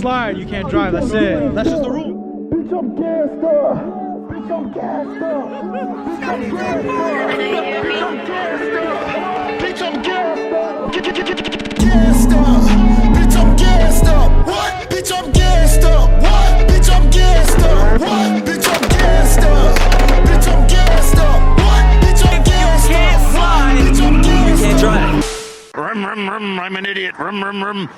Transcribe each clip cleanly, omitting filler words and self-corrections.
slide, you can't drive. That's it. That's just the rule. Bitch, I'm gassed up. Bitch, I'm gassed up. Bitch, I'm gassed up. Bitch, I'm gassed up. Bitch, I'm gassed up. Gassed up. Bitch, I'm gassed up. What? Bitch, I'm gassed up. What? Bitch, I'm gassed up. What? Bitch, I'm gassed up. Bitch, I'm gassed up. What? Bitch, I'm gassed up. What? Bitch, I'm gassed up. You can't drive. Rum, rum, rum, I'm an idiot. Rum, rum, rum.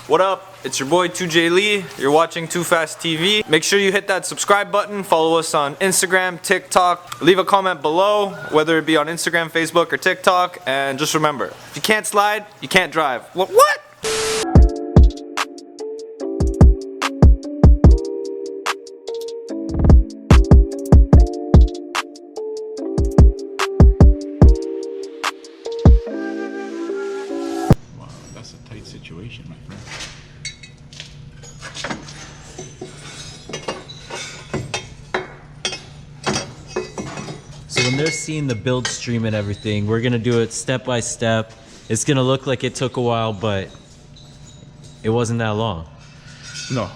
What up? It's your boy 2J Lee. You're watching Too Fast TV. Make sure you hit that subscribe button. Follow us on Instagram, TikTok. Leave a comment below, whether it be on Instagram, Facebook, or TikTok. And just remember, if you can't slide, you can't drive. What? Wow, that's a tight situation, my friend. So when they're seeing the build stream and everything, we're gonna do it step by step. It's gonna look like it took a while, but it wasn't that long. No,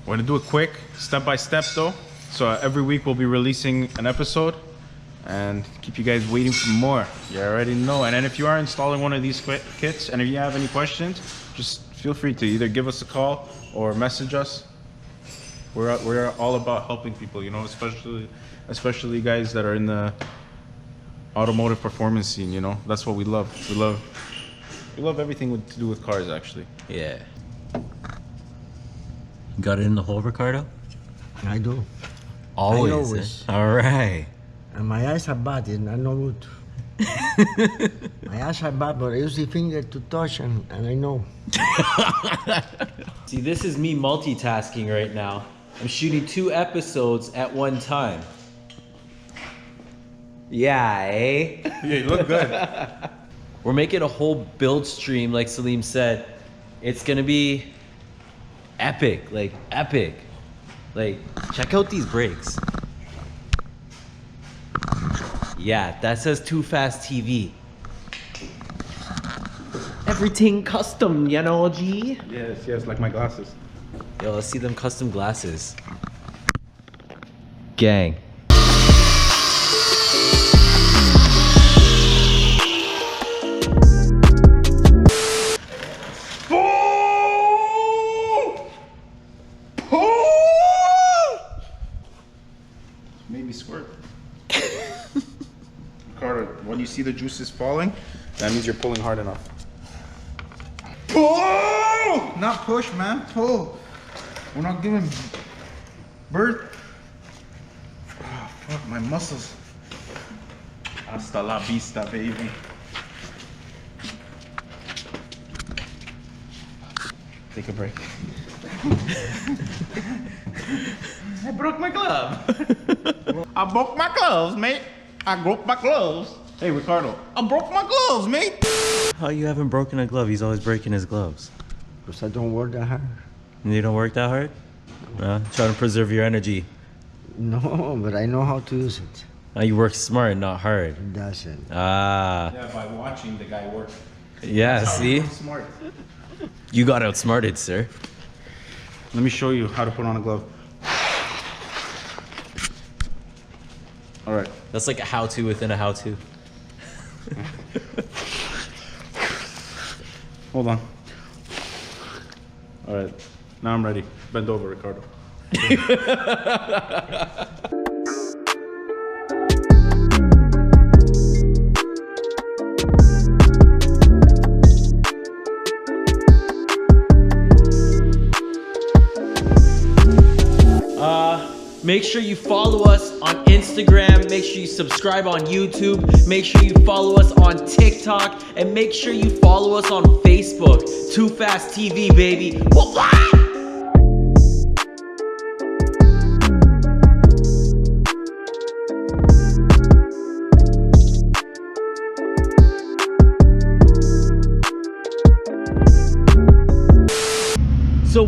we're gonna do it quick, step by step though. So every week we'll be releasing an episode and keep you guys waiting for more. You already know. And then if you are installing one of these kits and if you have any questions, just feel free to either give us a call or message us. We're all about helping people, you know, especially guys that are in the automotive performance scene, you know. That's what we love. We love everything to do with cars, actually. Yeah. Got it in the hole, Ricardo? I do. Always. All right. And my eyes are bad, it's not no good. My eyes are bad, but I use the finger to touch and I know. See, this is me multitasking right now. I'm shooting 2 episodes at one time. Yeah, eh? Yeah, you look good. We're making a whole build stream, like Salim said. It's gonna be epic, like epic. Like, check out these brakes. Yeah, that says Too Fast TV. Everything custom, you know, G? Yes, like my glasses. Yo, let's see them custom glasses. Gang. Maybe squirt. Ricardo, when you see the juices falling, that means you're pulling hard enough. Pull! Not push, man. Pull. We're not giving birth. Oh, fuck, my muscles. Hasta la vista, baby. Take a break. I broke my glove. I broke my gloves, mate. I broke my gloves. Hey, Ricardo, I broke my gloves, mate. How you haven't broken a glove? He's always breaking his gloves. Because I don't work that hard. You don't work that hard? Trying to preserve your energy. No, but I know how to use it. You work smart, not hard. That's it. Ah. Yeah, by watching the guy work. Yeah, see? Smart. You got outsmarted, sir. Let me show you how to put on a glove. All right. That's like a how-to within a how-to. Hold on. All right. Now I'm ready. Bend over, Ricardo. Make sure you follow us on Instagram. Make sure you subscribe on YouTube. Make sure you follow us on TikTok. And make sure you follow us on Facebook. Too Fast TV, baby. What?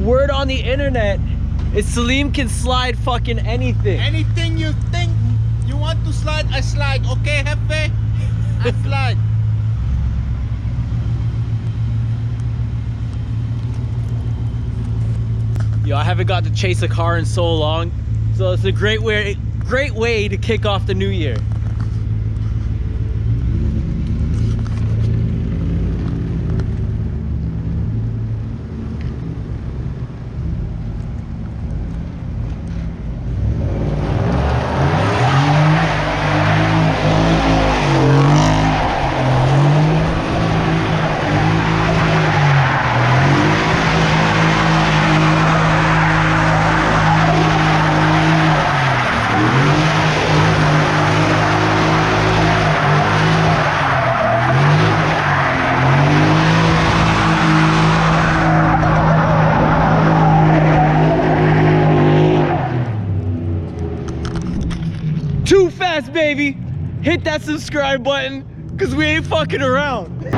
word on the internet is Salim can slide fucking anything. Anything you think you want to slide, I slide. Okay, Jefe? I slide. Yo, I haven't got to chase a car in so long, so it's a great way to kick off the new year. Too fast, baby. Hit that subscribe button, cause we ain't fucking around. Too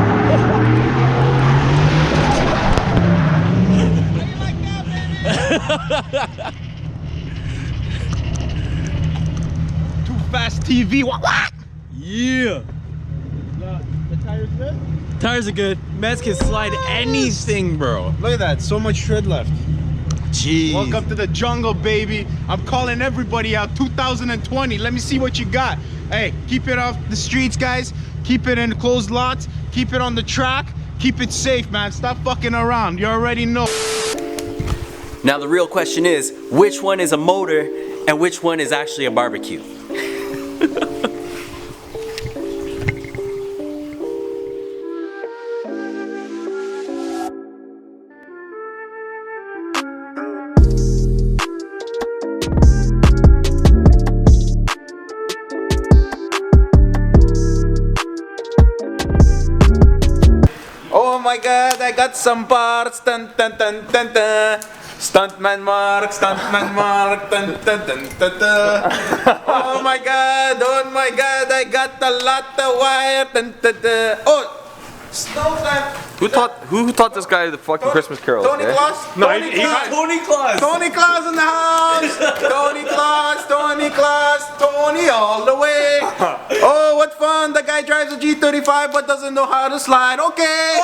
Fast TV. What? Yeah. The tires good? Tires are good. Mets can slide anything, bro. Look at that. So much tread left. Jeez. Welcome to the jungle, baby. I'm calling everybody out. 2020. Let me see what you got. Hey, keep it off the streets, guys. Keep it in closed lots. Keep it on the track. Keep it safe, man. Stop fucking around. You already know. Now the real question is, which one is a motor and which one is actually a barbecue? Oh my god, I got some parts. Dun, dun, dun, dun, dun. Stuntman Mark, dun, dun, dun, dun, dun. Oh my god, I got a lot of wire. Dun, dun, dun. Oh, snowman. Who taught this guy the fucking Christmas carols? Tony Claus? No, Tony Claus. Tony Claus. Tony Claus in the house. Tony Claus, Tony Claus, Tony all the way. Oh, what fun! The guy drives a G35 but doesn't know how to slide. Okay.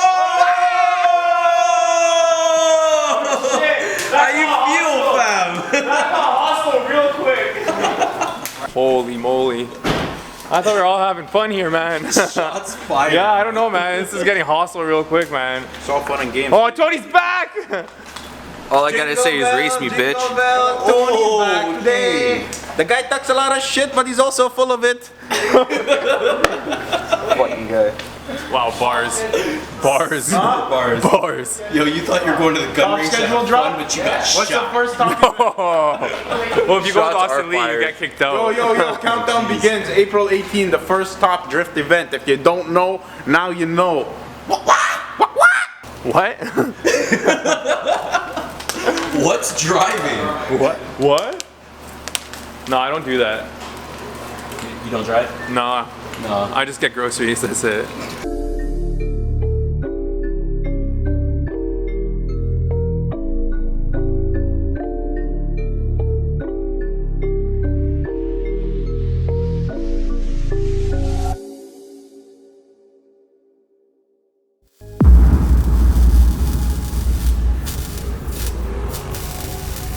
How you feel, fam? Hostile real quick. Holy moly. I thought we were all having fun here, man. Shots fired. Yeah, I don't know, man. This is getting hostile real quick, man. It's all fun and games. Oh, Tony's back! All I gotta say is race me, bitch. Tony's back today. The guy talks a lot of shit, but he's also full of it. Fucking guy. Wow, bars. Bars. Bars. Yo, you thought you were going to the gun range to have fun, but you got What's shot. the first topic? Well, if you go to Shots Austin are Lee, you fired. get kicked out. Yo, countdown begins April 18, the first top drift event. If you don't know, now you know. What? What's driving? What? No, I don't do that. You don't drive? Nah. No. I just get groceries, that's it.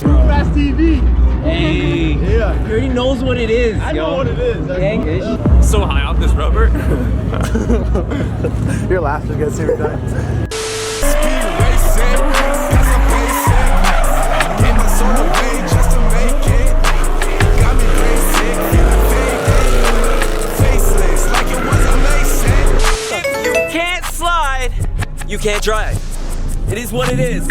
Fast TV. Hey. Yeah. He already knows what it is. I know what it is. Gangish. So high off this rubber. Your laughter gets every time. If you can't slide, you can't drive. It is what it is.